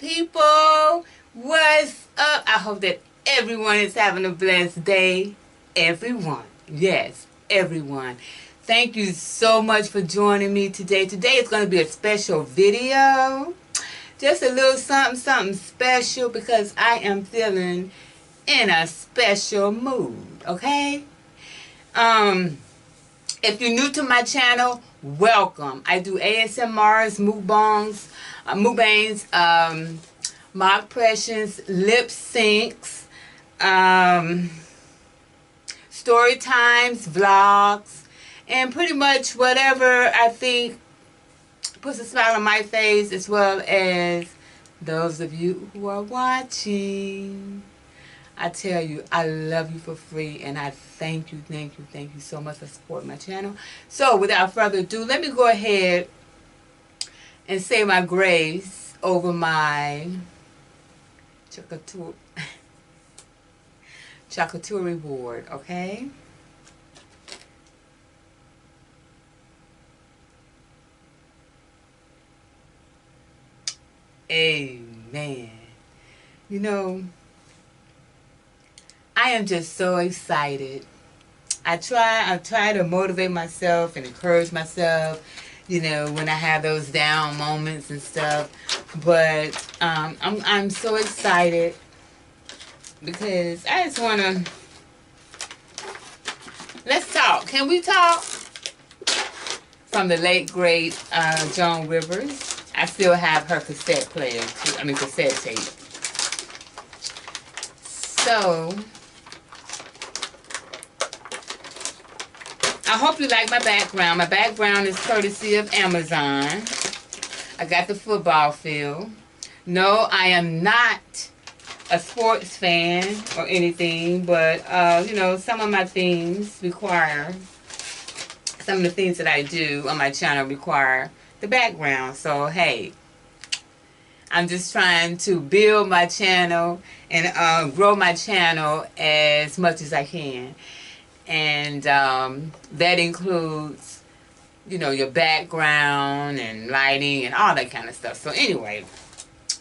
people. What's up? I hope that everyone is having a blessed day. Everyone. Yes, everyone. Thank you so much for joining me today. Today is going to be a special video. Just a little something special because I am feeling in a special mood, okay? If you're new to my channel, welcome. I do ASMRs, mukbangs, mock impressions, lip syncs, story times, vlogs, and pretty much whatever I think puts a smile on my face, as well as those of you who are watching. I tell you, I love you for free, and I thank you so much for supporting my channel. So, without further ado, let me go ahead and say my grace over my charcuterie board, okay? Amen. You know, I am just so excited. I try to motivate myself and encourage myself, you know, when I have those down moments and stuff. But I'm so excited because I just wanna let's talk. Can we talk? From the late great Joan Rivers. I still have her cassette player too. Cassette tape. So I hope you like my background. My background is courtesy of Amazon. I got the football field. No, I am not a sports fan or anything, but you know, some of the things that I do on my channel require the background. So hey, I'm just trying to build my channel and grow my channel as much as I can. And that includes, you know, your background and lighting and all that kind of stuff. So anyway,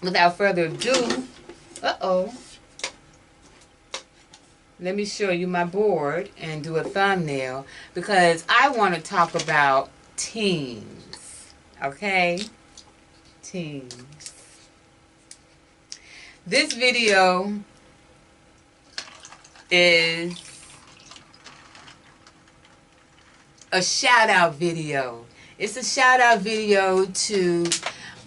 without further ado, let me show you my board and do a thumbnail because I want to talk about teens, okay? Teens. This video is a shout out video. It's a shout out video to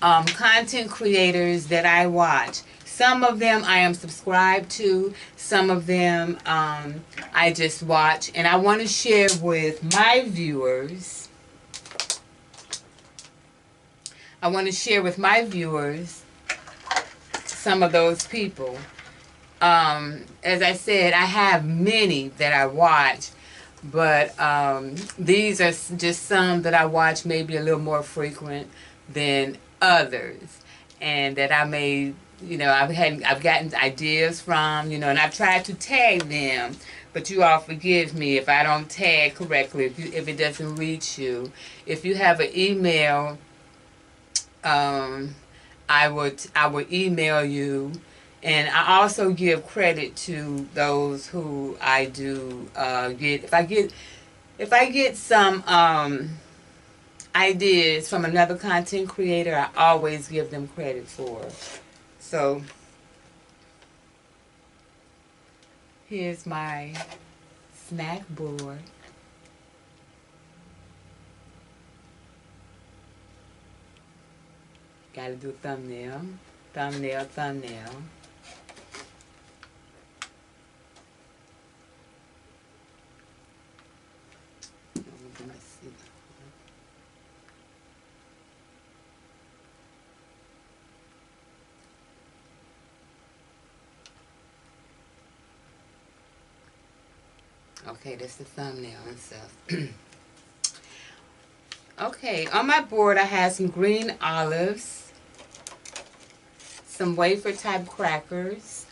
content creators that I watch. Some of them I am subscribed to, some of them I just watch, and I want to share with my viewers. I want to share with my viewers some of those people. As I said, I have many that I watch, but these are just some that I watch maybe a little more frequent than others, and that I may, you know, I've gotten ideas from, you know, and I've tried to tag them, but you all forgive me if I don't tag correctly, if it doesn't reach you. If you have an email, I would email you. And I also give credit to those who I do get. If I get some ideas from another content creator, I always give them credit for. So here's my snack board. Gotta do thumbnail. Okay, that's the thumbnail and stuff. Okay, on my board I have some green olives, some wafer type crackers,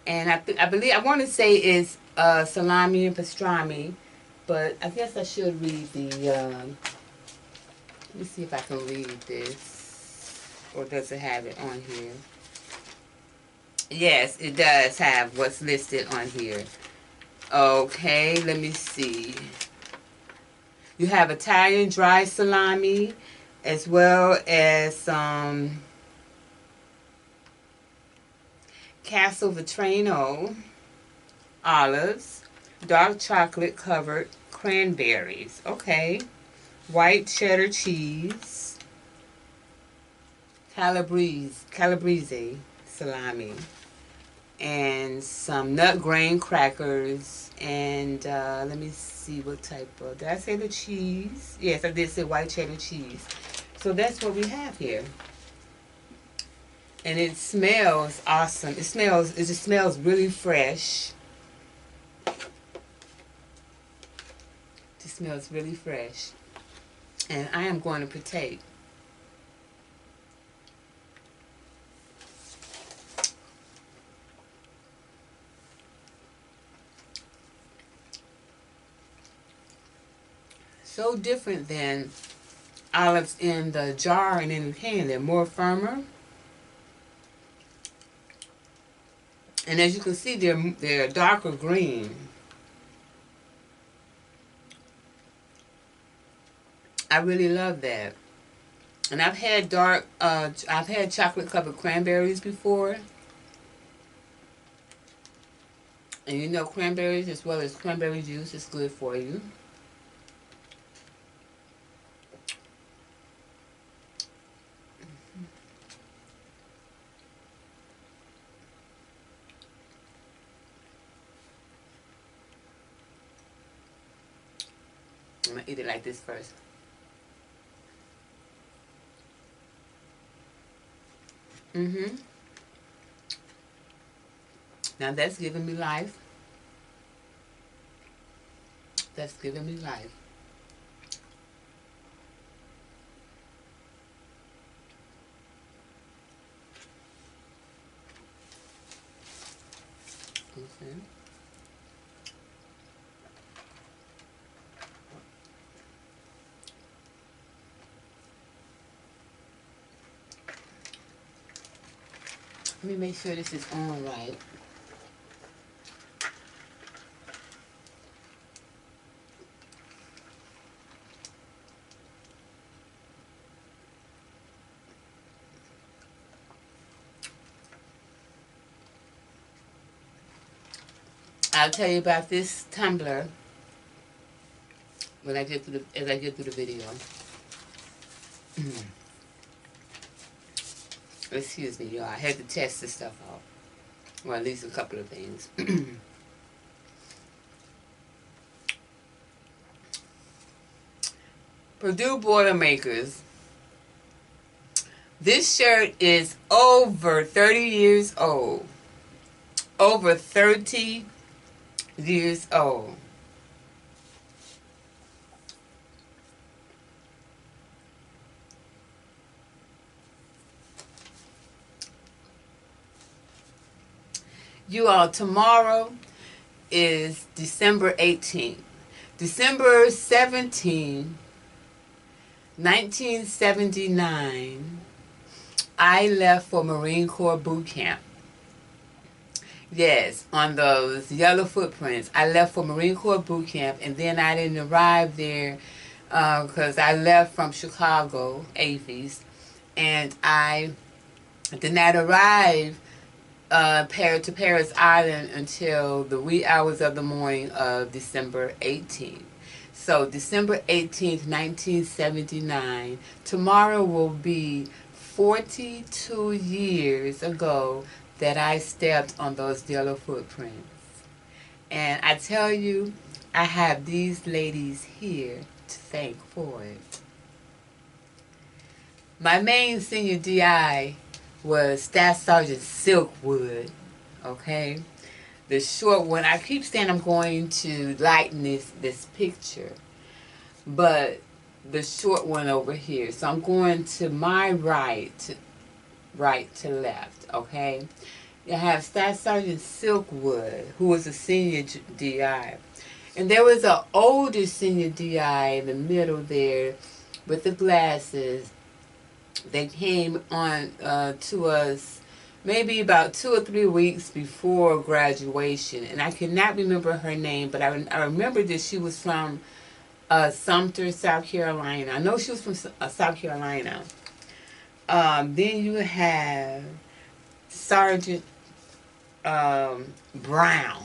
and I want to say it's salami and pastrami, but I guess I should read the, let me see if I can read this, or does it have it on here? Yes, it does have what's listed on here. Okay, let me see. You have Italian dry salami, as well as Castelvetrano olives, dark chocolate covered cranberries. Okay. White cheddar cheese, calabrese salami, and some nut grain crackers, and let me see what type of, did I say the cheese? Yes, I did say white cheddar cheese. So that's what we have here. And it smells awesome. It just smells really fresh. It smells really fresh. And I am going to partake. So different than olives in the jar and in the can. They're more firmer. And as you can see, they're darker green. I really love that. And I've had I've had chocolate covered cranberries before. And you know cranberries as well as cranberry juice is good for you. I'm going to eat it like this first. Now that's giving me life. That's giving me life. Okay. Let me make sure this is on right. I'll tell you about this tumbler when I get through as I get through the video. Excuse me, y'all. I had to test this stuff out. Well, at least a couple of things. Purdue Boilermakers. This shirt is over 30 years old. Over 30 years old. You all, tomorrow is December 18th. December 17th, 1979, I left for Marine Corps boot camp. Yes, on those yellow footprints. I left for Marine Corps boot camp, and then I didn't arrive there because I left from Chicago, Avis, and I did not arrive to Paris Island until the wee hours of the morning of December 18th. So December 18th, 1979, tomorrow will be 42 years ago that I stepped on those yellow footprints. And I tell you, I have these ladies here to thank for it. My main senior DI was Staff Sergeant Silkwood, okay? The short one, I keep saying I'm going to lighten this picture, but the short one over here. So I'm going to my right to left, okay? You have Staff Sergeant Silkwood, who was a senior DI. And there was an older senior DI in the middle there with the glasses. They came on to us maybe about 2 or 3 weeks before graduation. And I cannot remember her name, but I remember that she was from Sumter, South Carolina. I know she was from South Carolina. Then you have Sergeant Brown.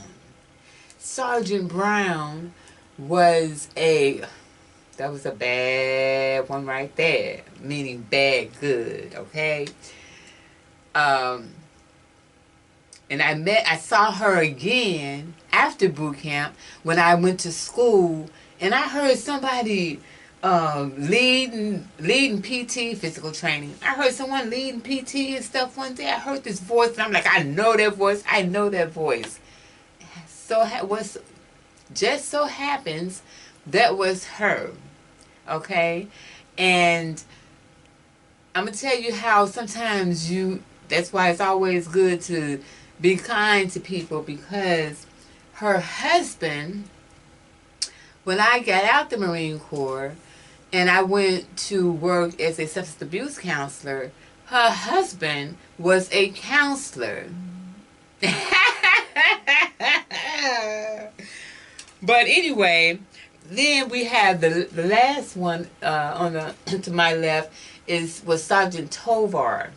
Sergeant Brown was that was a bad one right there, meaning bad good, okay? And I saw her again after boot camp when I went to school, and I heard somebody leading PT, physical training. I heard someone leading PT and stuff one day. I heard this voice, and I'm like, I know that voice. I know that voice. Just so happens that was her, okay? And I'm going to tell you how sometimes that's why it's always good to be kind to people, because her husband, when I got out the Marine Corps and I went to work as a substance abuse counselor, her husband was a counselor. But anyway, then we have the last one to my left was Sergeant Tovar.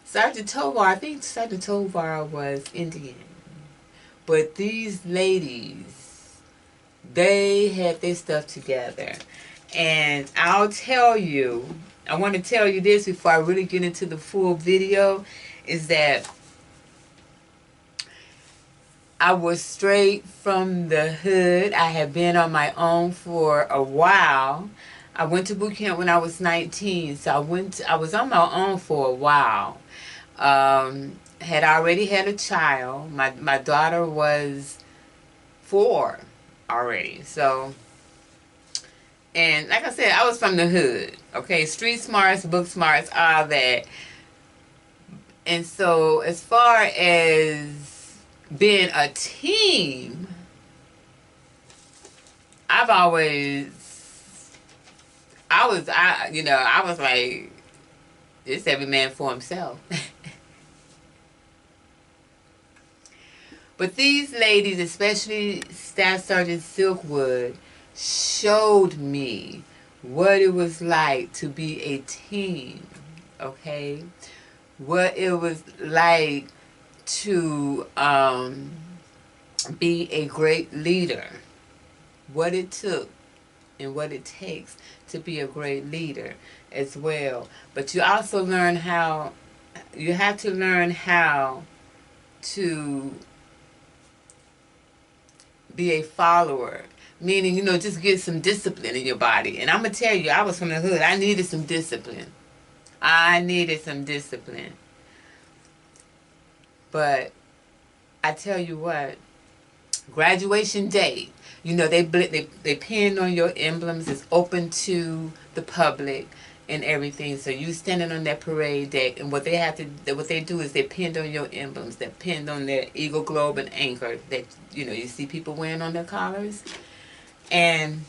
Sergeant Tovar, I think Sergeant Tovar was Indian. But these ladies, they had their stuff together. And I'll tell you, I want to tell you this before I really get into the full video, is that I was straight from the hood. I had been on my own for a while. I went to boot camp when I was 19, so I was on my own for a while. Had already had a child. My daughter was 4 already. So, and like I said, I was from the hood. Okay, street smarts, book smarts, all that. And so, as far as being a team, I was like, it's every man for himself. But these ladies, especially Staff Sergeant Silkwood, showed me what it was like to be a team, okay? What it was like to be a great leader, what it took and what it takes to be a great leader as well. But you also you have to learn how to be a follower, meaning, just get some discipline in your body. And I'm going to tell you, I was from the hood. I needed some discipline. But I tell you what, graduation day, they pin on your emblems. It's open to the public and everything. So you standing on that parade deck, and what they do is they pinned on your emblems. They're pinned on their eagle, globe, and anchor that you see people wearing on their collars. And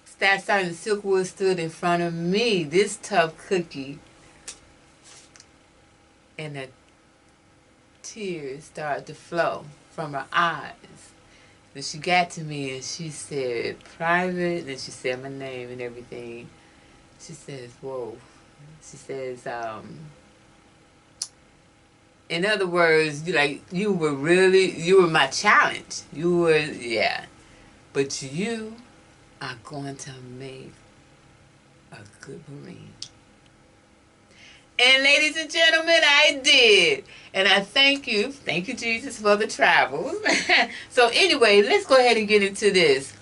Staff Sergeant Silkwood stood in front of me, this tough cookie, and the tears started to flow from her eyes. Then she got to me and she said, "Private," and she said my name and everything. She says, "Whoa." She says, in other words, you were my challenge. But you are going to make a good Marine. And ladies and gentlemen, I did. And I thank you Jesus, for the travels. So anyway, let's go ahead and get into this.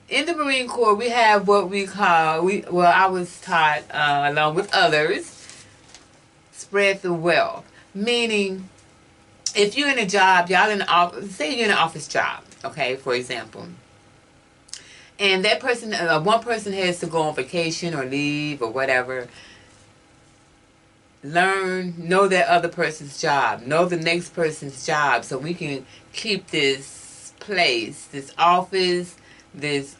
In the Marine Corps, we have what we call, I was taught, along with others, spread the wealth. Meaning, if you're in a job, say you're in an office job, okay, for example. And that person, one person has to go on vacation or leave or whatever. Know that other person's job. Know the next person's job, so we can keep this place, this office, this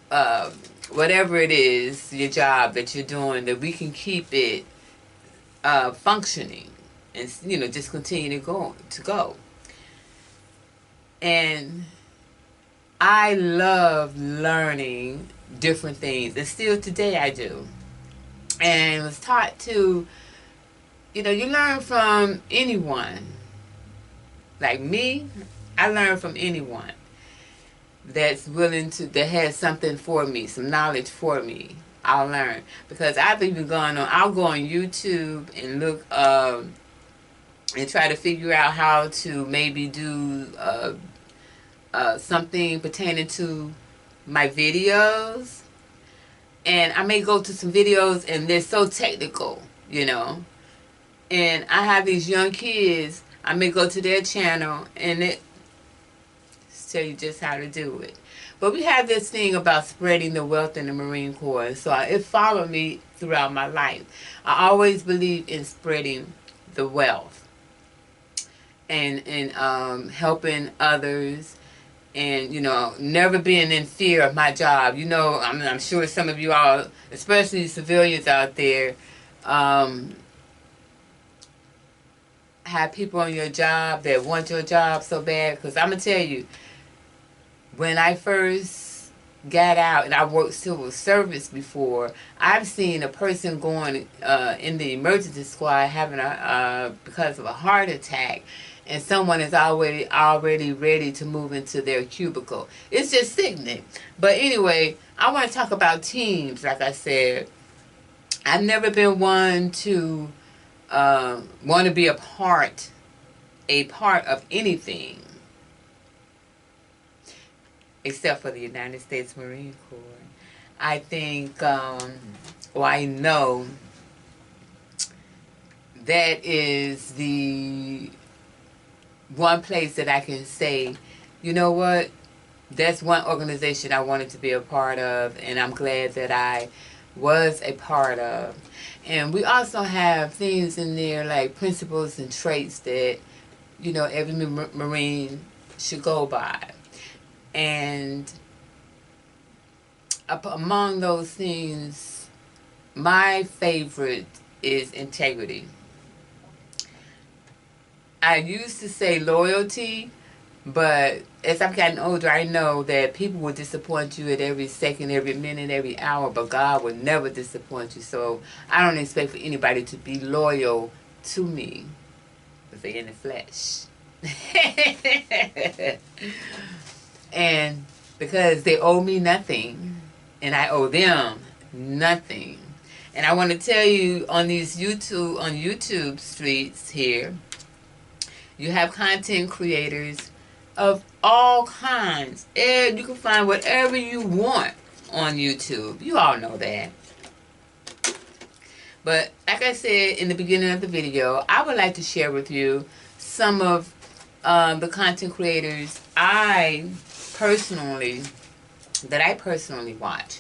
whatever it is, your job that you're doing, that we can keep it functioning, and just continue to go. And I love learning different things, and still today I do. And was taught to, you learn from anyone. Like me, I learn from anyone that's willing to, that has something for me, some knowledge for me. I'll learn, because I've even I'll go on YouTube and look and try to figure out how to maybe do something pertaining to my videos. And I may go to some videos and they're so technical, and I have these young kids. I may go to their channel and it tell you just how to do it. But we have this thing about spreading the wealth in the Marine Corps. So it followed me throughout my life. I always believe in spreading the wealth and helping others, and never being in fear of my job. I'm sure some of you all, especially civilians out there, have people on your job that want your job so bad. Because I'm gonna tell you, when I first got out, and I worked civil service before, I've seen a person going in the emergency squad having because of a heart attack, and someone is already ready to move into their cubicle. It's just sickening. But anyway, I want to talk about teams. Like I said, I've never been one to want to be a part of anything except for the United States Marine Corps. I think, I know that is the one place that I can say, you know what, that's one organization I wanted to be a part of, and I'm glad that I was a part of. And we also have things in there like principles and traits that, every Marine should go by. And among those things, my favorite is integrity. I used to say loyalty, but as I've gotten older, I know that people will disappoint you at every second, every minute, every hour, but God will never disappoint you. So I don't expect for anybody to be loyal to me if they're in the flesh. And because they owe me nothing, and I owe them nothing. And I want to tell you, on YouTube streets here, you have content creators of all kinds. And you can find whatever you want on YouTube. You all know that. But like I said in the beginning of the video, I would like to share with you some of the content creators I personally watch.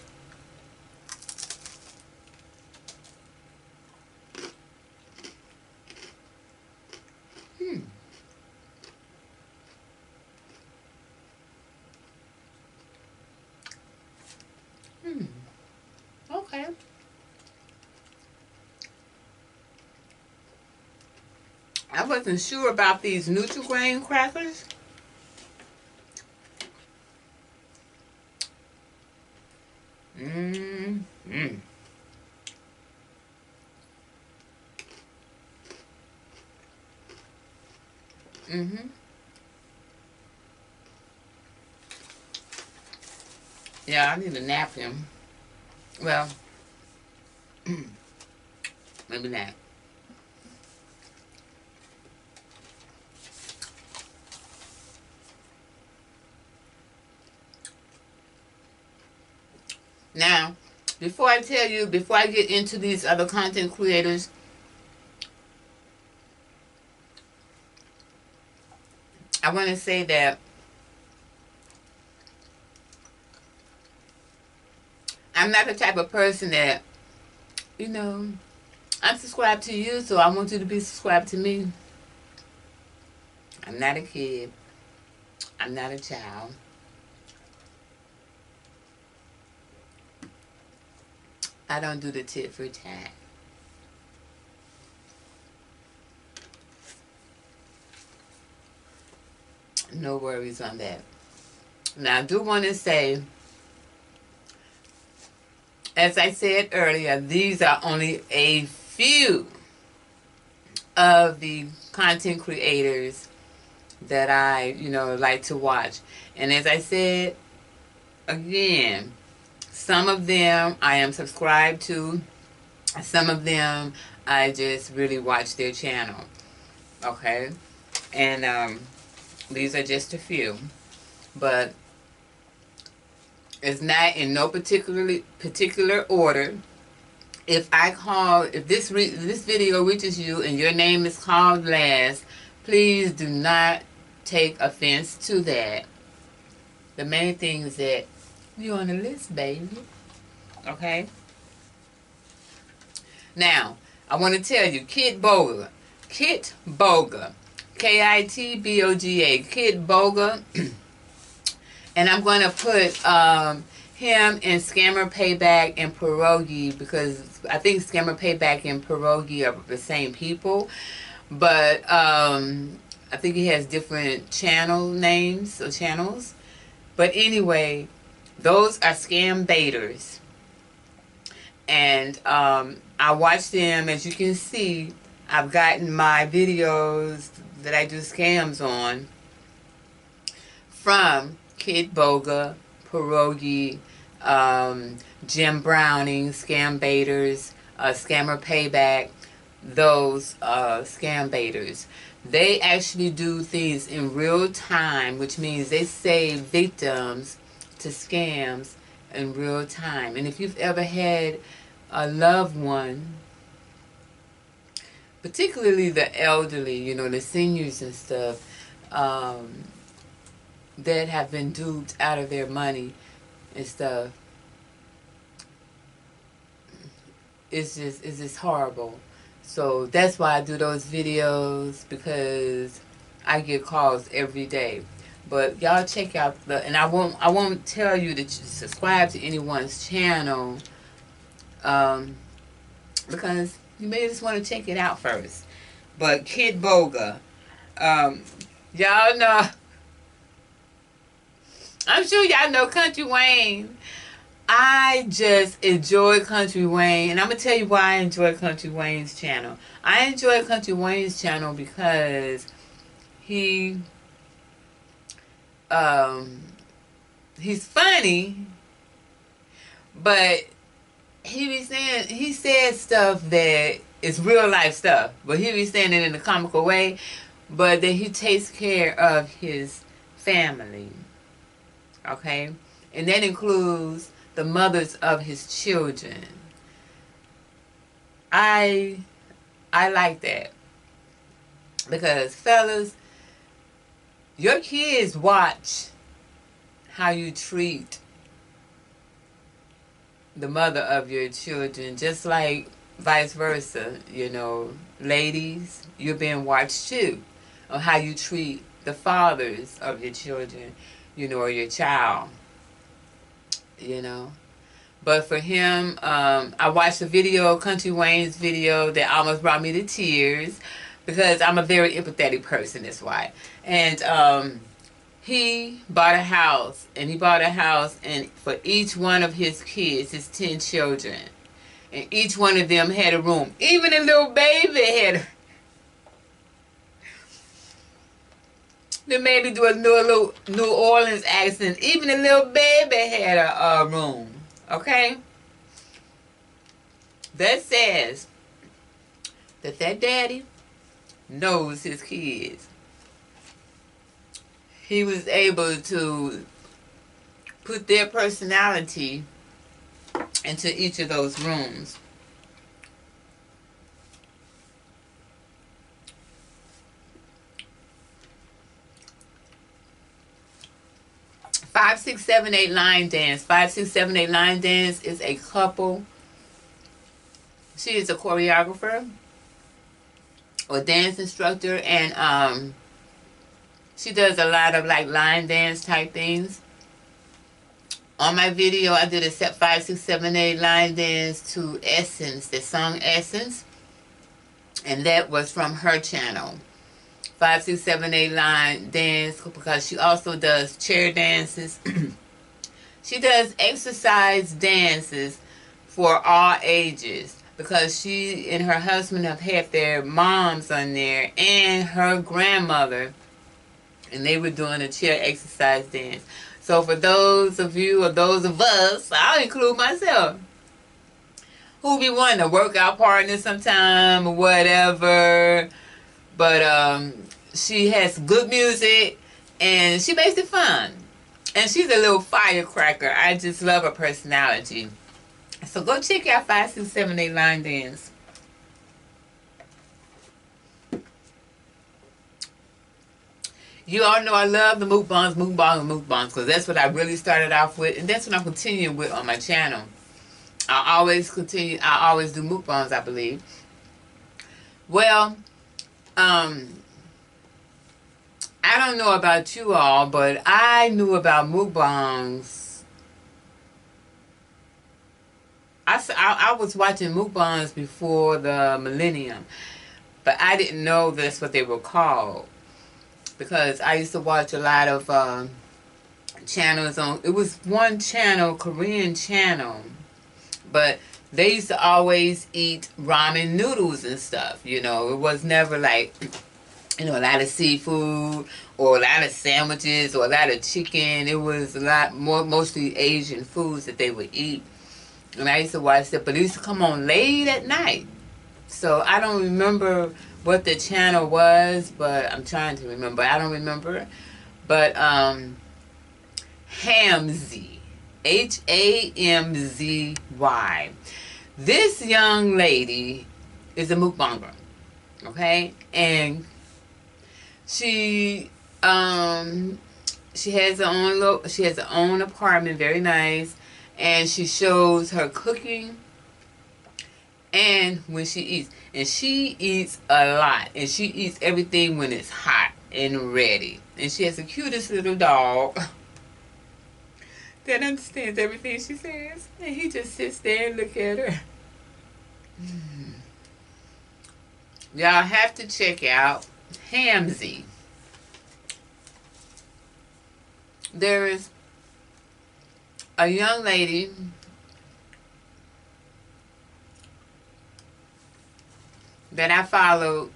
Okay. I wasn't sure about these Nutri-Grain crackers. Yeah, I need a napkin. Well, maybe not. Now, before I get into these other content creators, I want to say that I'm not the type of person that, I'm subscribed to you, so I want you to be subscribed to me. I'm not a kid. I'm not a child. I don't do the tit for tat. No worries on that. Now, I do want to say, as I said earlier, these are only a few of the content creators that I, like to watch. And as I said, again, some of them I am subscribed to. Some of them I just really watch their channel. Okay? And these are just a few. But it's not in no particular order. If this video reaches you and your name is called last, please do not take offense to that. The main thing is that you're on the list, baby. Okay? Now, I want to tell you, Kit Boga, Kitboga, Kitboga, and I'm going to put him and Scammer Payback and Pierogi, because I think Scammer Payback and Pierogi are the same people, but I think he has different channel names or channels. But anyway, those are scam baiters. And I watch them. As you can see, I've gotten my videos that I do scams on from Kid Boga, Pierogi, Jim Browning, Scam Baiters, Scammer Payback, those scam baiters. They actually do things in real time, which means they save victims to scams in real time. And if you've ever had a loved one, particularly the elderly, the seniors and stuff, that have been duped out of their money and stuff, it's just horrible. So that's why I do those videos, because I get calls every day. But y'all check out and I won't tell you to subscribe to anyone's channel, because you may just want to check it out first. But Kid Boga, y'all know, I'm sure y'all know Country Wayne. I just enjoy Country Wayne, and I'm going to tell you why I enjoy Country Wayne's channel. I enjoy Country Wayne's channel because he's funny, but he says stuff that is real life stuff, but he be saying it in a comical way, but that he takes care of his family, okay? And that includes the mothers of his children. I like that, because fellas, your kids watch how you treat the mother of your children, just like vice versa. Ladies, you're being watched too, on how you treat the fathers of your children, or your child. But for him, I watched a video, Country Wayne's video, that almost brought me to tears, because I'm a very empathetic person, that's why. And he bought a house, and for each one of his kids, his 10 children, and each one of them had a room. Even a little baby had the baby do a little New Orleans accent. Even a little baby had a room. Okay? That says that daddy knows his kids. He was able to put their personality into each of those rooms. Five, 6, 7, 8 line dance. 5, 6, 7, 8 line dance is a couple. She is a choreographer or dance instructor, and she does a lot of like line dance type things. On my video, I did a 5, 6, 7, 8 line dance to Essence, the song Essence, and that was from her channel. 5, 6, 7, 8 line dance, because she also does chair dances. She does exercise dances for all ages, because she and her husband have had their moms on there and her grandmother, and they were doing a chair exercise dance. So for those of you, or those of us, I'll include myself, who be wanting a workout partner sometime or whatever, but she has good music and she makes it fun. And she's a little firecracker. I just love her personality. So go check out 5, 6, 7, 8 line dance. You all know I love the mukbangs, because that's what I really started off with, and that's what I'm continuing with on my channel. I always do mukbangs, I believe. Well, I don't know about you all, but I knew about mukbangs. I was watching mukbangs before the millennium, but I didn't know that's what they were called, because I used to watch a lot of channels on. It was one channel, Korean channel, but they used to always eat ramen noodles and stuff. You know, it was never like, you know, a lot of seafood or a lot of sandwiches or a lot of chicken. It was a lot more, mostly Asian foods that they would eat. And I used to watch that, but it used to come on late at night. So I don't remember what the channel was, but I'm trying to remember. I don't remember. But Hamzy, Hamzy. This young lady is a mukbanger, okay? And she has her own apartment, very nice, and she shows her cooking and when she eats. And she eats a lot, and she eats everything when it's hot and ready. And she has the cutest little dog that understands everything she says, and he just sits there and look at her. Y'all have to check out Hamzy. There is a young lady that I followed.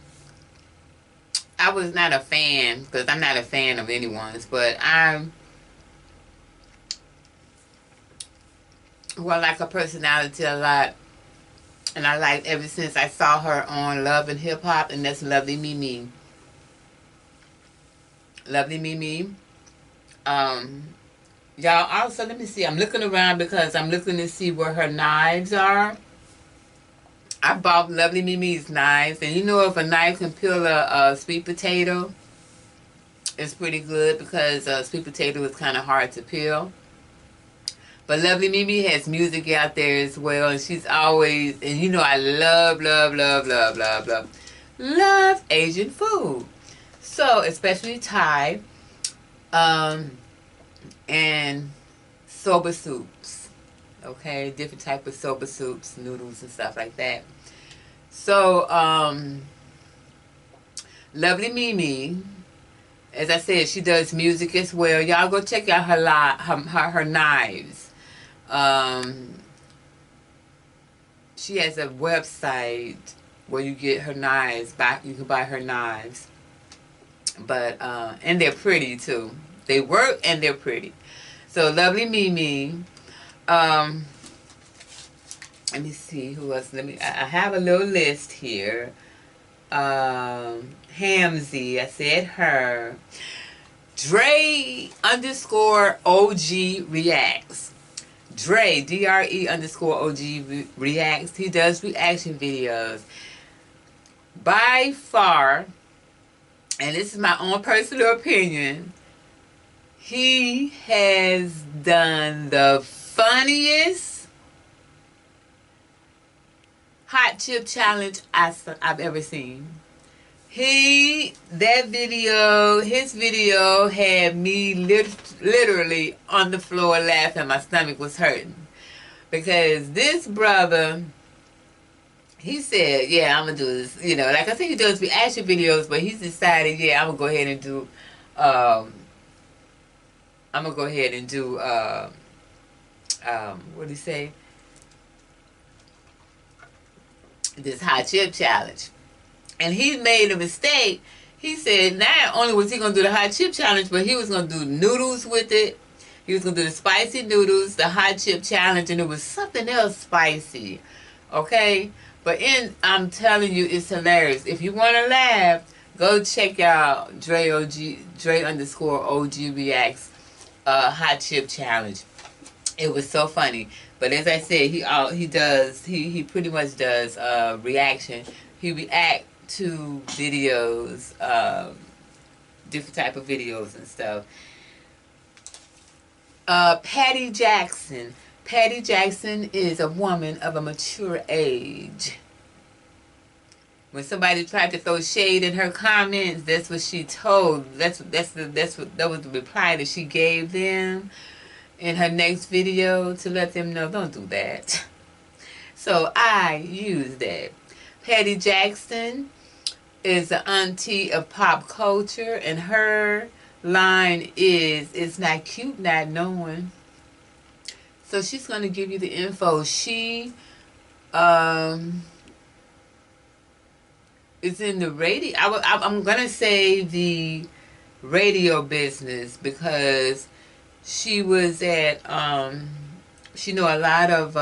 I was not a fan, because I'm not a fan of anyone's, but I like her personality a lot. And I liked ever since I saw her on Love and Hip Hop, and that's Lovely Mimi. Lovely Mimi. Y'all, also, let me see. I'm looking around because I'm looking to see where her knives are. I bought Lovely Mimi's knives, and you know, if a knife can peel a sweet potato, it's pretty good, because sweet potato is kind of hard to peel. But Lovely Mimi has music out there as well, and she's always, and you know, I love Asian food. So, especially Thai, and soba soups. Okay, different type of soba soups, noodles and stuff like that. So, Lovely Mimi, as I said, she does music as well. Y'all go check out her knives. She has a website where you get her knives. You can buy her knives. But, and they're pretty too. They work and they're pretty. So, Lovely Mimi. Let me see who else. I have a little list here. Hamzy, I said her. Dre_OG reacts. Dre, DRE_OG reacts. He does reaction videos. By far, and this is my own personal opinion, he has done the funniest hot chip challenge I've ever seen. His video had me literally on the floor laughing. My stomach was hurting. Because this brother, he said, yeah, I'm gonna do this. You know, like I said, he does reaction videos, but he's decided, yeah, I'm gonna go ahead and do. I'm gonna go ahead and do. What do you say? This hot chip challenge, and he made a mistake. He said not only was he gonna do the hot chip challenge, but he was gonna do noodles with it. He was gonna do the spicy noodles, the hot chip challenge, and it was something else spicy. Okay, but I'm telling you, it's hilarious. If you want to laugh, go check out Dre underscore OG reacts hot chip challenge. It was so funny. But as I said, he pretty much does reaction. He react to videos, different type of videos and stuff. Patty Jackson. Patty Jackson is a woman of a mature age. When somebody tried to throw shade in her comments, that's what she told. That was the reply that she gave them in her next video, to let them know, don't do that. So I use that. Patty Jackson is the auntie of pop culture, and her line is, it's not cute not knowing. So she's going to give you the info. She is in the radio. I'm going to say the radio business, because she was at, she know a lot of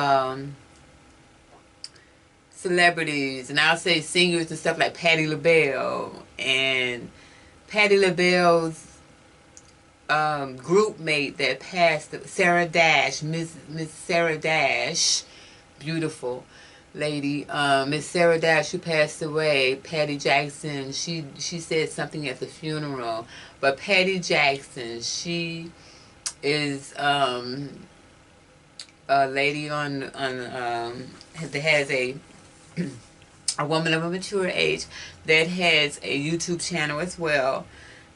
celebrities, and I'll say singers and stuff like Patti LaBelle. And Patti LaBelle's group mate that passed, Sarah Dash, Miss Sarah Dash, beautiful lady, Miss Sarah Dash, who passed away. Patty Jackson, she said something at the funeral, but Patty Jackson, she is a lady that has a woman of a mature age that has a YouTube channel as well,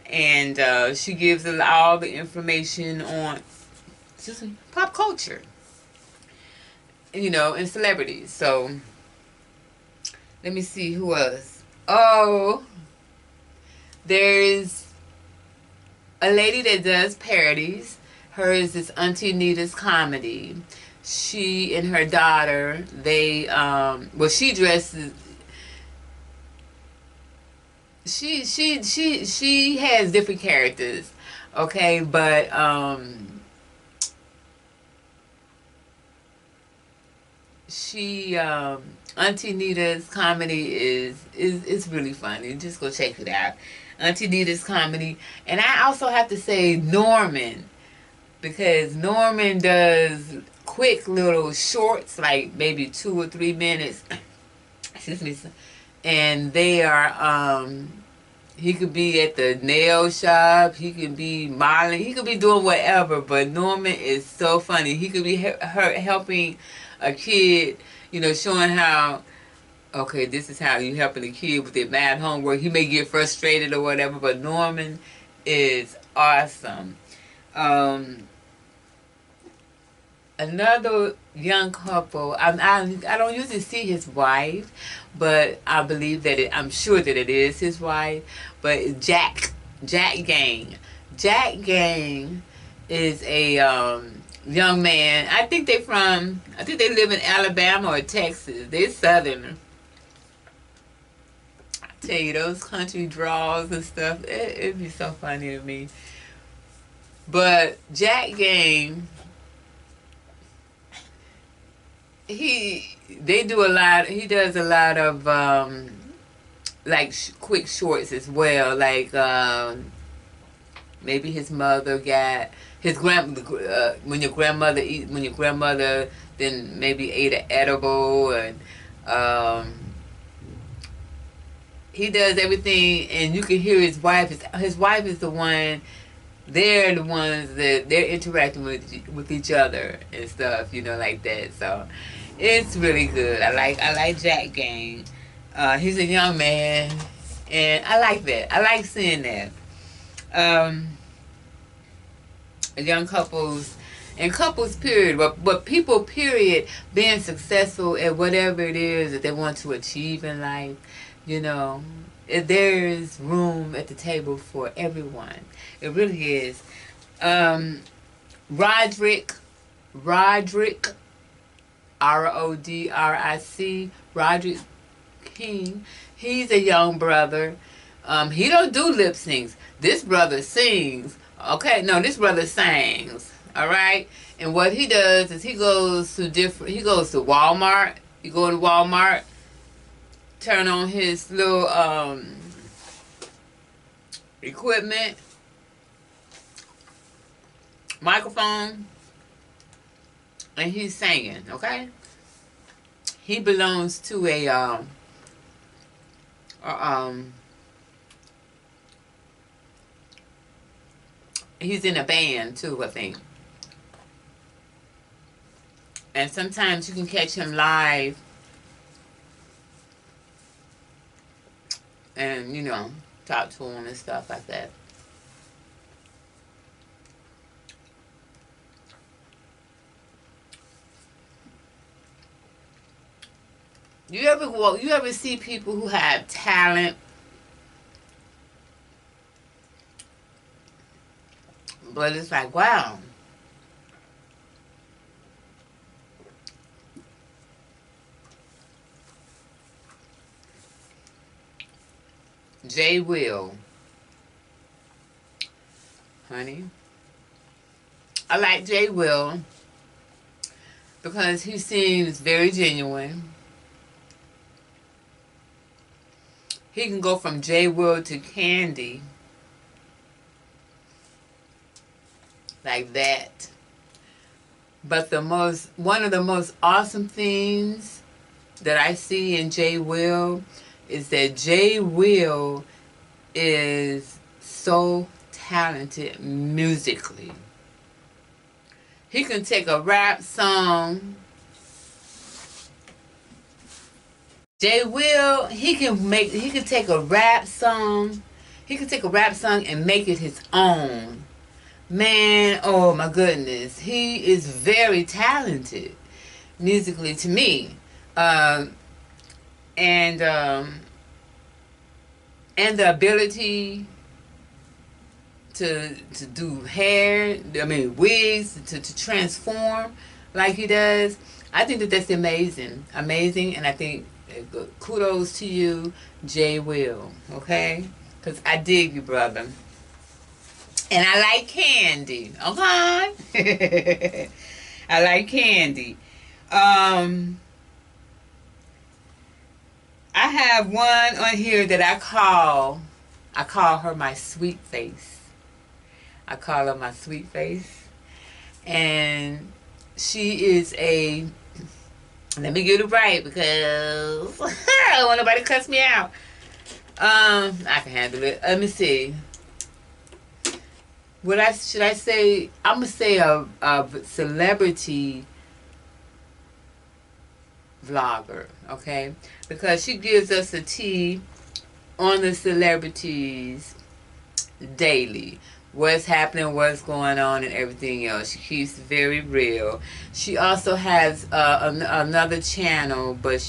and she gives all the information on pop culture, you know, and celebrities. So let me see who else. Oh, there's a lady that does parodies. Hers is Auntie Nita's Comedy. She and her daughter, they she dresses, she has different characters, okay, but Auntie Nita's Comedy is really funny. Just go check it out. Auntie Nita's Comedy. And I also have to say Norman, because Norman does quick little shorts, like maybe 2 or 3 minutes. Excuse me. And they are, he could be at the nail shop, he could be modeling, he could be doing whatever, but Norman is so funny. He could be helping a kid, you know, showing how, okay, this is how you helping a kid with their math homework. He may get frustrated or whatever, but Norman is awesome. Another young couple, I don't usually see his wife, but I believe that I'm sure that it is his wife, but Jack Gang. Jack Gang is a young man. I think they live in Alabama or Texas. They're Southern. I tell you, those country draws and stuff, it'd be so funny to me. But Jack Gang, he does a lot of like quick shorts as well, like maybe his mother got his when your grandmother then maybe ate an edible, and he does everything, and you can hear his wife. His wife is the one. They're the ones that they're interacting with each other and stuff, you know, like that. So it's really good. I like Jack Gang. He's a young man, and I like that. I like seeing that. Young couples, And couples period, but people period, being successful at whatever it is that they want to achieve in life, you know, there's room at the table for everyone. It really is. Roderick, Rodrick, Roderick King. He's a young brother. He don't do lip syncs. This brother sings. Okay, no, this brother sings. All right, and what he does is he goes to Walmart. You go to Walmart, turn on his little equipment, microphone, and he's singing. Okay, he belongs to he's in a band too, I think. And sometimes you can catch him live and, you know, talk to him and stuff like that. You ever see people who have talent, but it's like, wow. Jay Will, honey. I like Jay Will because he seems very genuine. He can go from Jay Will to Candy like that. But one of the most awesome things that I see in Jay Will is that Jay Will is so talented musically. He can take a rap song. Jay Will, he can take a rap song. He can take a rap song and make it his own. Man, oh my goodness. He is very talented musically to me. And the ability to do hair, wigs, to transform like he does. I think that's amazing, and I think kudos to you, Jay Will. Okay, because I dig you, brother, and I like Candy. Okay, I like Candy. I have one on here that I call her my sweet face. I call her my sweet face. And she is let me get it right because I don't want nobody to cuss me out. I can handle it. Let me see. Should I say? I'm going to say a celebrity vlogger, okay? Because she gives us a tea on the celebrities daily. What's happening, what's going on, and everything else. She keeps it very real. She also has another channel, but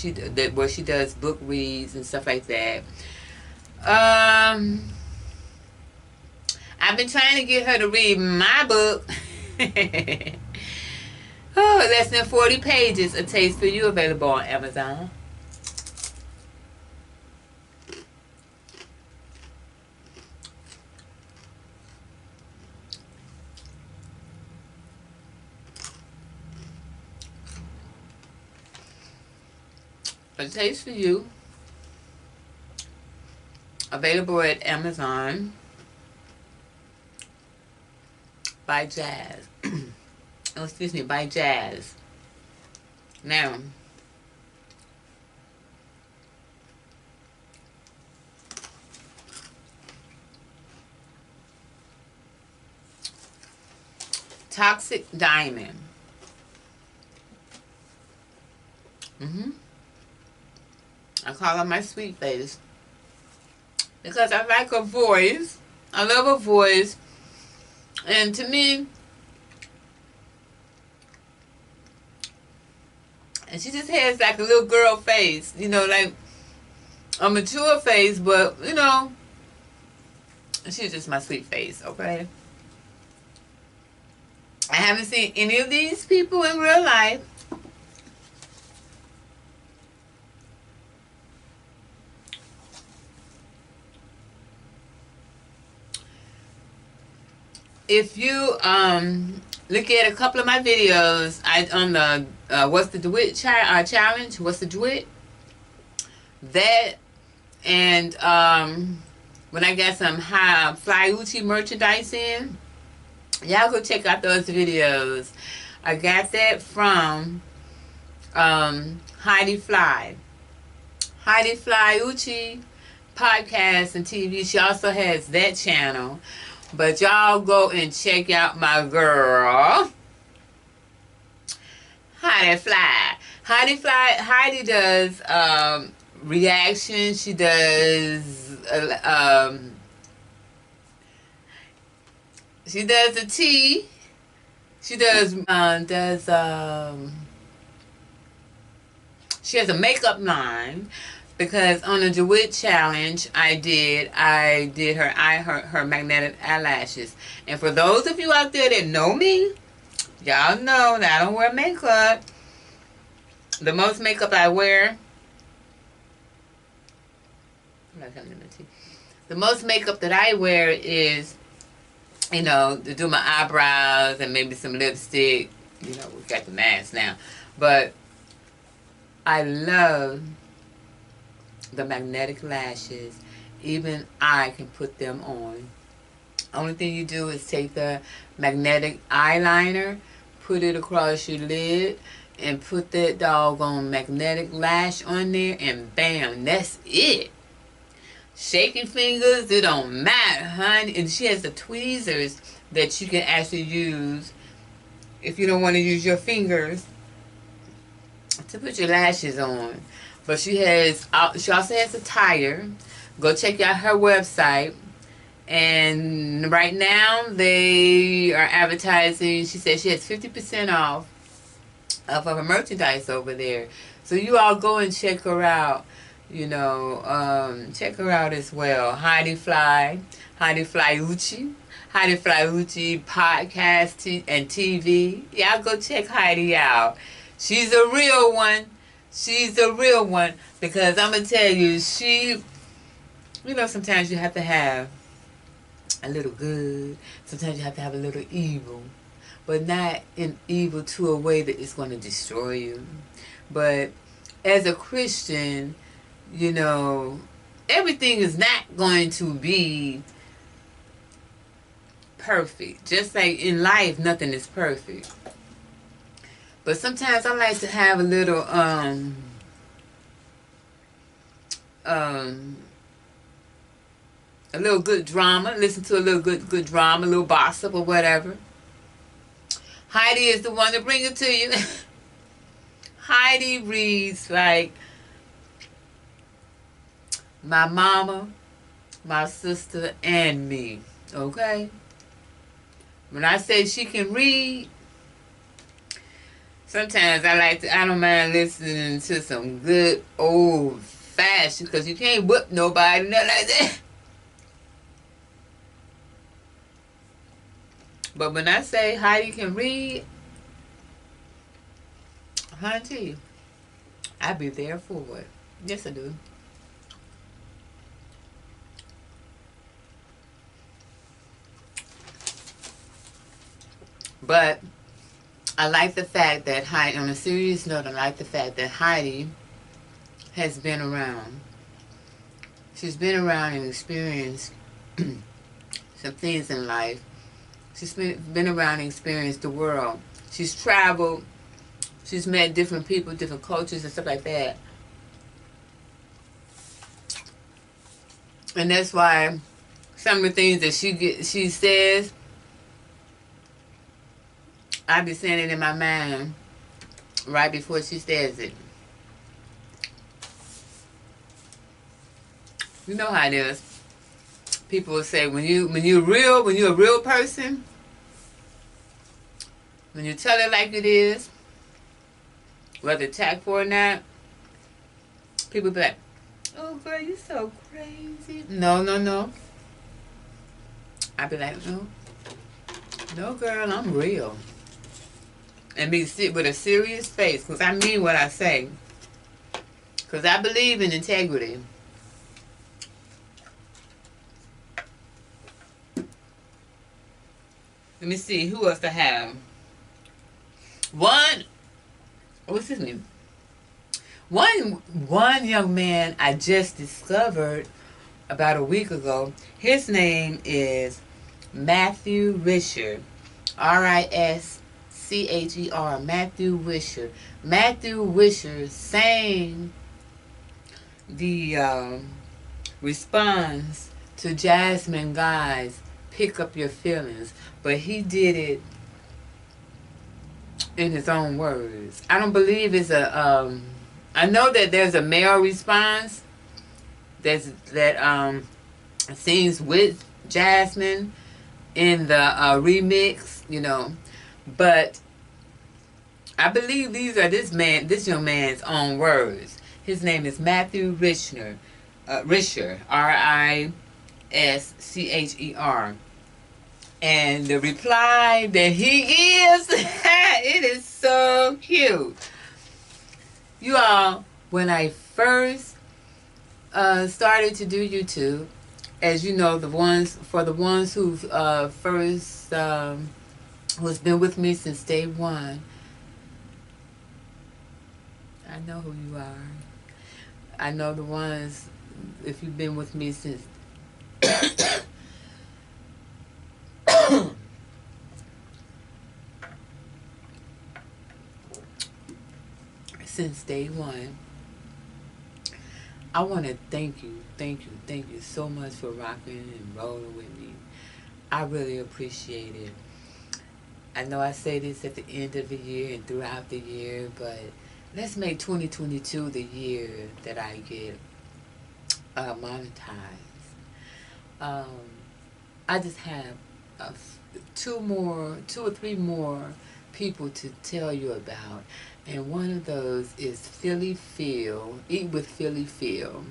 where she does book reads and stuff like that. I've been trying to get her to read my book. Oh, less than 40 pages. A Taste for You, available on Amazon. A Taste for You, available at Amazon by Jazz. Oh, excuse me, by Jazz. Now, Toxic Diamond. I call her my sweet face because I like her voice. I love her voice. And to me, And she just has like a little girl face, you know, like a mature face, but, you know, she's just my sweet face, okay? I haven't seen any of these people in real life. If you look at a couple of my videos, on the what's the DeWitt challenge? What's the DeWitt? That and when I got some flyucci merchandise in, y'all go check out those videos. I got that from Heidi Flyucci podcast and TV. She also has that channel. But y'all go and check out my girl, Heidi does reactions. She does the tea. She does she has a makeup line. Because on the DeWitt challenge I did her magnetic eyelashes. And for those of you out there that know me, y'all know that I don't wear makeup. The most makeup I wear, the most makeup that I wear is, you know, to do my eyebrows and maybe some lipstick. You know, we've got the mask now. But I love the magnetic lashes. Even I can put them on. Only thing you do is take the magnetic eyeliner, put it across your lid, and put that doggone magnetic lash on there, and bam, that's it. Shaking fingers, it don't matter, honey. And she has the tweezers that you can actually use if you don't want to use your fingers to put your lashes on. But she also has a tire. Go check out her website. And right now they are advertising. She said she has 50% off of her merchandise over there. So you all go and check her out. You know, check her out as well. Heidi Flyucci podcast and TV. Y'all go check Heidi out. She's a real one. She's a real one, because I'm going to tell you, you know, sometimes you have to have a little good. Sometimes you have to have a little evil. But not in evil to a way that it's going to destroy you. But as a Christian, you know, everything is not going to be perfect. Just like in life, nothing is perfect. But sometimes I like to have a little good drama. Listen to a little good drama, a little gossip or whatever. Heidi is the one to bring it to you. Heidi reads like my mama, my sister, and me. Okay? When I say she can read, sometimes I don't mind listening to some good old fashioned, because you can't whip nobody, nothing like that. But when I say Heidi can read, honey, I be there for it. Yes, I do. But I like the fact that Heidi, on a serious note, I like the fact that Heidi has been around. She's been around and experienced some things in life. She's been around and experienced the world. She's traveled. She's met different people, different cultures and stuff like that. And that's why some of the things that she says, I be saying it in my mind right before she says it. You know how it is. People will say when you're a real person, when you tell it like it is, whether attacked for or not, people be like, "Oh, girl, you so crazy." No, no, no. I be like, "No, no, girl, I'm real." And be sit with a serious face, because I mean what I say. Because I believe in integrity. Let me see who else I have. What's his name? One young man I just discovered about a week ago. His name is Matthew Risher. Rischer. Matthew Risher. Matthew Risher sang the response to Jasmine Guy's "Pick Up Your Feelings," but he did it in his own words. I don't believe it's a I know that there's a male response that sings with Jasmine in the remix, you know, but I believe these are this young man's own words. His name is Matthew Risher, Rischer, and the reply that he gives, it is so cute. You all, when I first started to do YouTube, as you know, the ones who've who's been with me since day one, I know who you are. I know the ones, if you've been with me since since day one. I want to thank you so much for rocking and rolling with me. I really appreciate it. I know I say this at the end of the year and throughout the year, but let's make 2022 the year that I get monetized. I just have two or three more people to tell you about, and one of those is phllyphl. Eat with phllyphl.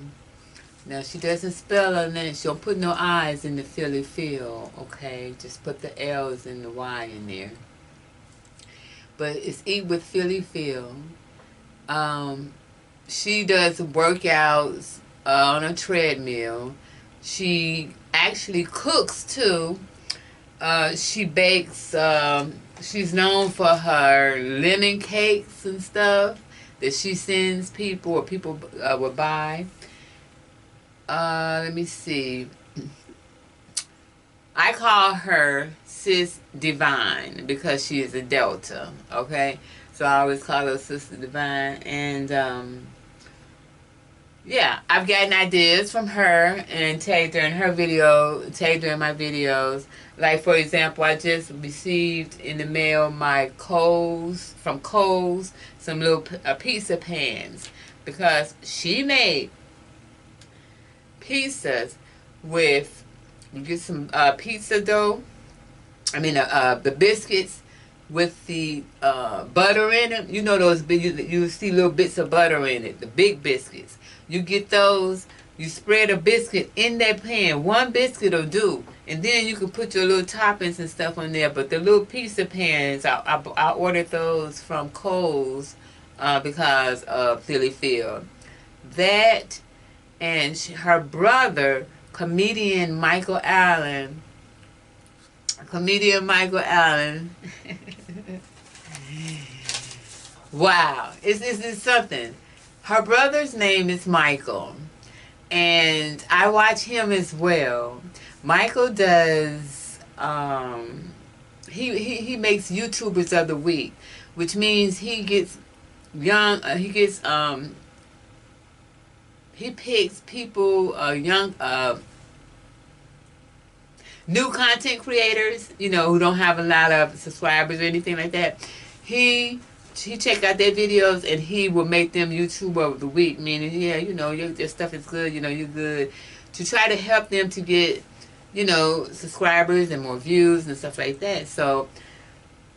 Now she doesn't spell her name. She don't put no I's in the phllyphl. Okay, just put the L's and the Y in there. But it's Eat with phllyphl. She does workouts on a treadmill. She actually cooks too. She bakes. She's known for her lemon cakes and stuff that she sends people, or people will buy. Let me see. I call her Sis Divine because she is a Delta. Okay, so I always call her Sister Divine, and yeah, I've gotten ideas from her and tagged her in her video, tagged her in my videos. Like, for example, I just received in the mail from Kohl's, some little pizza pans, because she made pizzas with, you get some pizza dough, the biscuits with the butter in them. You know those big, you see little bits of butter in it, the big biscuits. You get those, you spread a biscuit in that pan. One biscuit will do. And then you can put your little toppings and stuff on there. But the little pizza pans, I ordered those from Kohl's because of phllyphl. That, and her brother, comedian Michael Allen. Wow, it's something. Her brother's name is Michael, and I watch him as well. Michael does, he makes YouTubers of the week, which means he gets he picks people, new content creators, who don't have a lot of subscribers or anything like that. He checked out their videos and he will make them YouTuber of the week, meaning, yeah, your stuff is good, you're good, to try to help them to get, subscribers and more views and stuff like that. So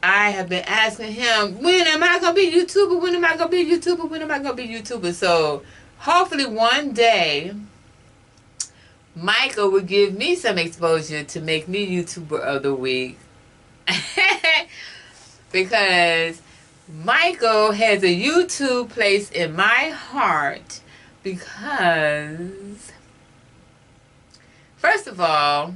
I have been asking him, when am I going to be YouTuber? When am I going to be YouTuber? When am I going to be YouTuber? So hopefully one day Michael will give me some exposure to make me YouTuber of the week. Because Michael has a YouTube place in my heart because, first of all,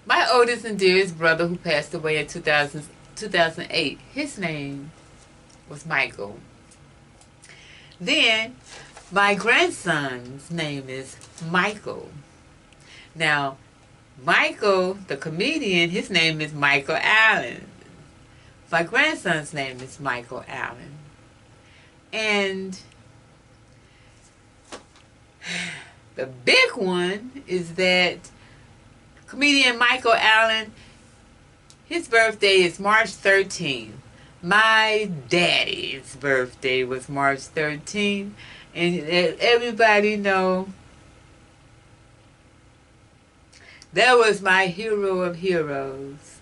my oldest and dearest brother who passed away in 2008, his name was Michael. Then my grandson's name is Michael. Now, Michael, the comedian, his name is Michael Allen. My grandson's name is Michael Allen. And the big one is that comedian Michael Allen, his birthday is March 13th. My daddy's birthday was March 13th. And everybody know that was my hero of heroes.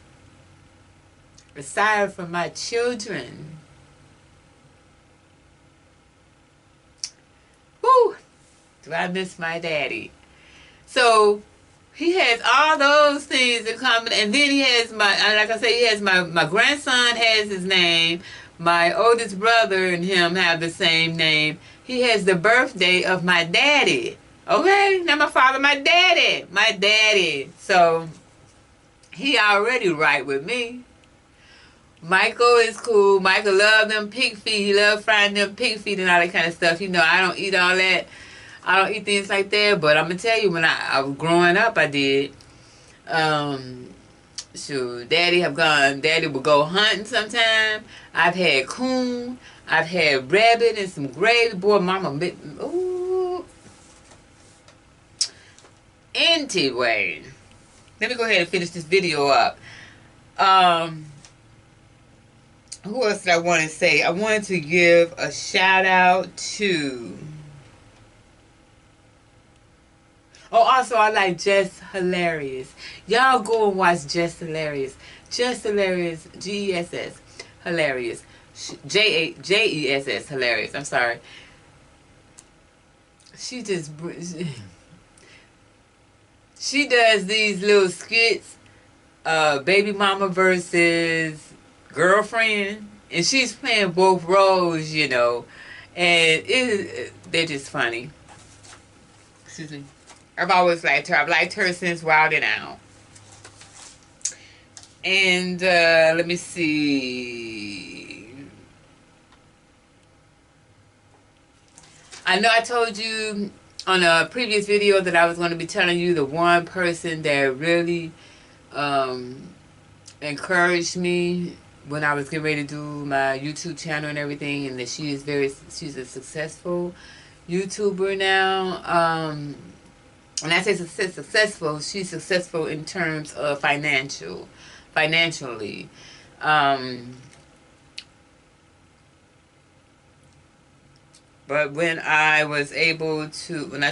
Aside from my children. Whew, do I miss my daddy. So he has all those things in common. And then he has like I say, he has my grandson has his name. My oldest brother and him have the same name. He has the birthday of my daddy. Okay? Not my father, my daddy. My daddy. So he already right with me. Michael is cool. Michael love them pig feet. He love frying them pig feet and all that kind of stuff. You know, I don't eat all that. I don't eat things like that. But I'm going to tell you, when I was growing up, I did. Shoot, Daddy would go hunting sometime. I've had coon. I've had rabbit and some gravy. Boy, Mama, ooh. Anyway, let me go ahead and finish this video up. Who else did I want to say? I wanted to give a shout out to... Oh, also, I like Just Hilarious. Y'all go and watch Just Hilarious. Just Hilarious, G-E-S-S, Hilarious. J-E-S-S, Hilarious. I'm sorry. She just... She does these little skits. Baby mama versus girlfriend, and she's playing both roles, you know, and they're just funny. Excuse me. I've always liked her. I've liked her since Wild 'N Out. And let me see. I know I told you on a previous video that I was going to be telling you the one person that really encouraged me when I was getting ready to do my YouTube channel and everything, and that she's a successful YouTuber now. When I say successful, she's successful in terms of financially. But when I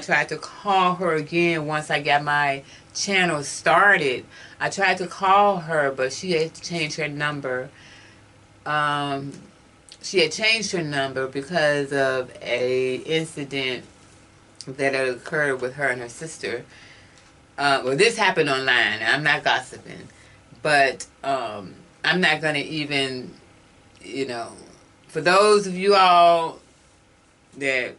tried to call her again once I got my channel started, I tried to call her, but she had to change her number. She had changed her number because of a incident that had occurred with her and her sister. Well, this happened online. I'm not gossiping, but I'm not going to even, you know, for those of you all that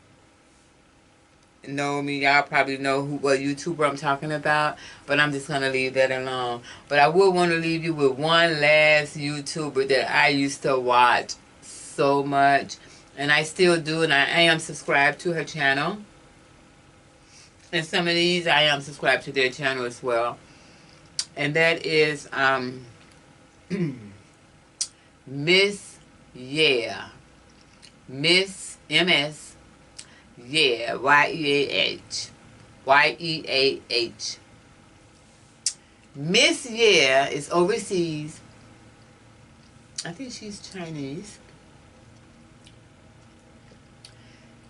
know me, y'all probably know what YouTuber I'm talking about, but I'm just going to leave that alone. But I would want to leave you with one last YouTuber that I used to watch so much, and I still do, and I am subscribed to her channel. And some of these I am subscribed to their channel as well. And that is Miss Yeah. Miss MS Yeah. Y-E-A-H. Y-E-A-H. Miss Yeah is overseas. I think she's Chinese.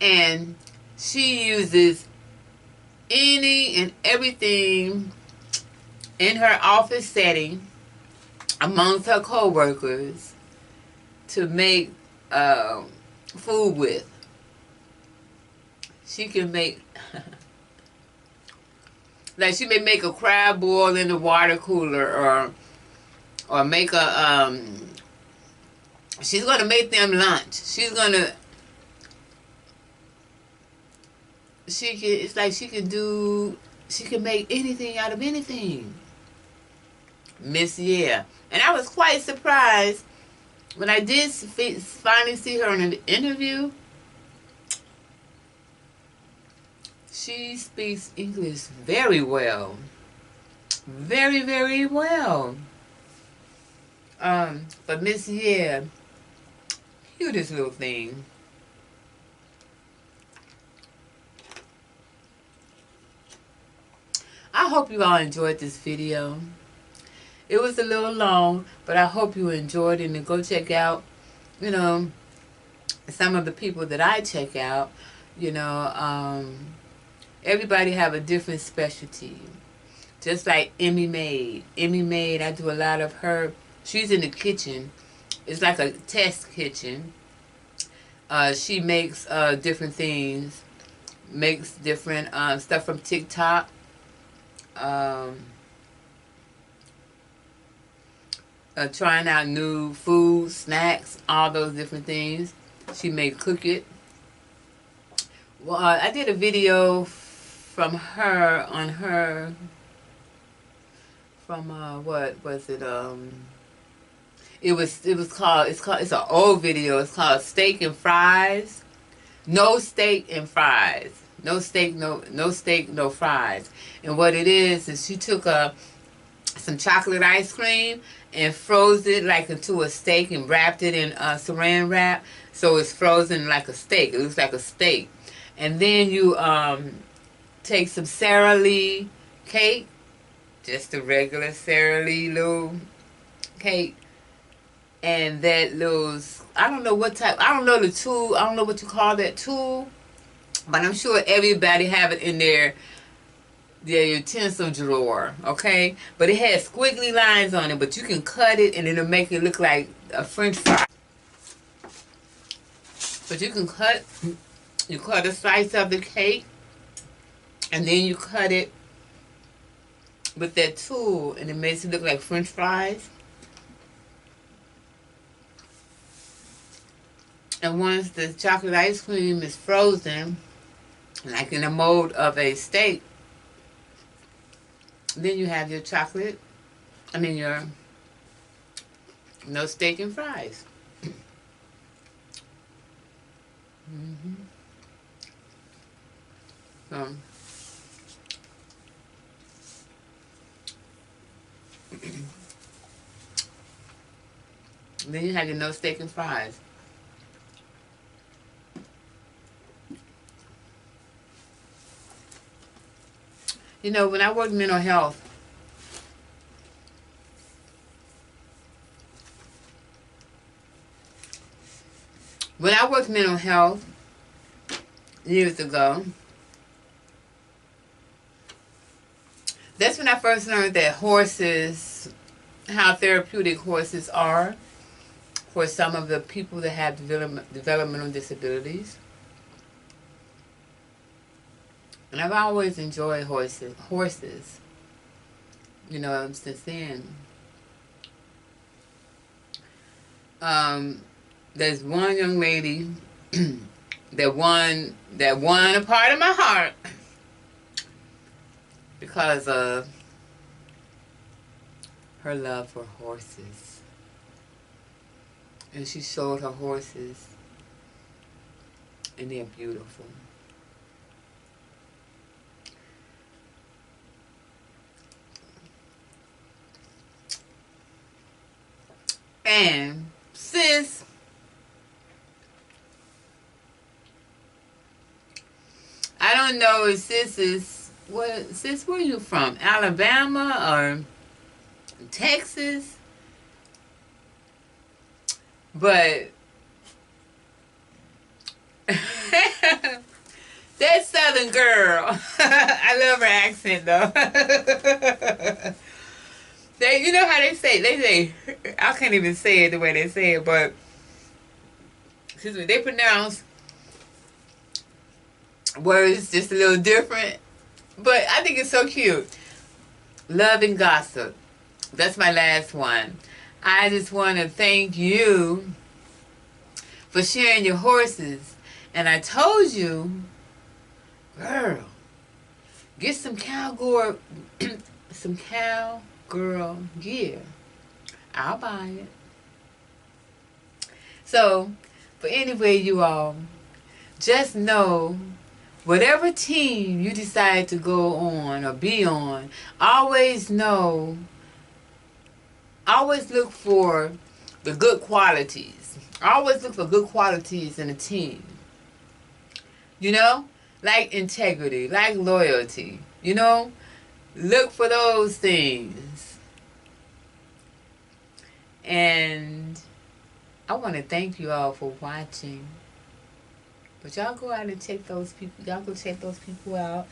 And she uses any and everything in her office setting amongst her co-workers to make food with. She can make, like she may make a crab boil in the water cooler, or make a, she's going to make them lunch. She's going to, it's like she can make anything out of anything. Miss Yeah. And I was quite surprised when I did finally see her in an interview. She speaks English very well. Very, very well. But Miss Yeah, cutest little thing. I hope you all enjoyed this video. It was a little long, but I hope you enjoyed it, and go check out, you know, some of the people that I check out. You know, everybody have a different specialty. Just like Emmy Maid. Emmy Maid, I do a lot of her. She's in the kitchen. It's like a test kitchen. She makes different things. Makes different stuff from TikTok. Trying out new food, snacks, all those different things. She may cook it. Well, I did a video from her on her, from what was it? It's an old video. It's called Steak and Fries. No steak and fries. No steak, no fries. And what it is she took some chocolate ice cream and froze it like into a steak and wrapped it in saran wrap, so it's frozen like a steak. It looks like a steak. And then you take some Sara Lee cake, just a regular Sara Lee little cake, and that little, I don't know what type, I don't know the tool, I don't know what you call that tool, but I'm sure everybody have it in their utensil drawer, okay? But it has squiggly lines on it, but you can cut it and it'll make it look like a French fry. But you can cut a slice of the cake, and then you cut it with that tool, and it makes it look like French fries. And once the chocolate ice cream is frozen, like in the mold of a steak, then you have your chocolate, your no steak and fries. Then you have your no steak and fries. You know, when I worked mental health, years ago, that's when I first learned that horses, how therapeutic horses are for some of the people that have developmental disabilities. And I've always enjoyed horses, you know, since then. There's one young lady that won a part of my heart because of her love for horses. And she showed her horses, and they're beautiful. And sis, I don't know if sis, where are you from? Alabama or Texas? But that Southern girl, I love her accent though. You know how they say, I can't even say it the way they say it, but excuse me, they pronounce words just a little different. But I think it's so cute. Love and gossip. That's my last one. I just want to thank you for sharing your horses. And I told you, girl, get some cowgirl, some cowgirl gear. I'll buy it. So, for anyway, you all, just know, whatever team you decide to go on or be on, always know, always look for the good qualities. Always look for good qualities in a team. You know? Like integrity, like loyalty. You know? Look for those things. And I want to thank you all for watching. But y'all go out and check those people. Y'all go check those people out.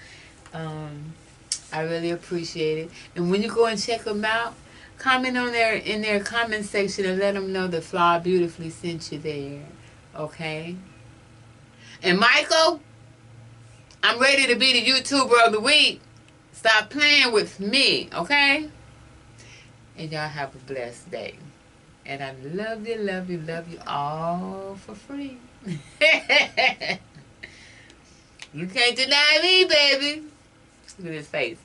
I really appreciate it. And when you go and check them out, comment on in their comment section and let them know that Fly Beautifully sent you there. Okay? And Michael, I'm ready to be the YouTuber of the week. Stop playing with me, okay? And y'all have a blessed day. And I love you, love you, love you all for free. You can't deny me, baby. Look at his face.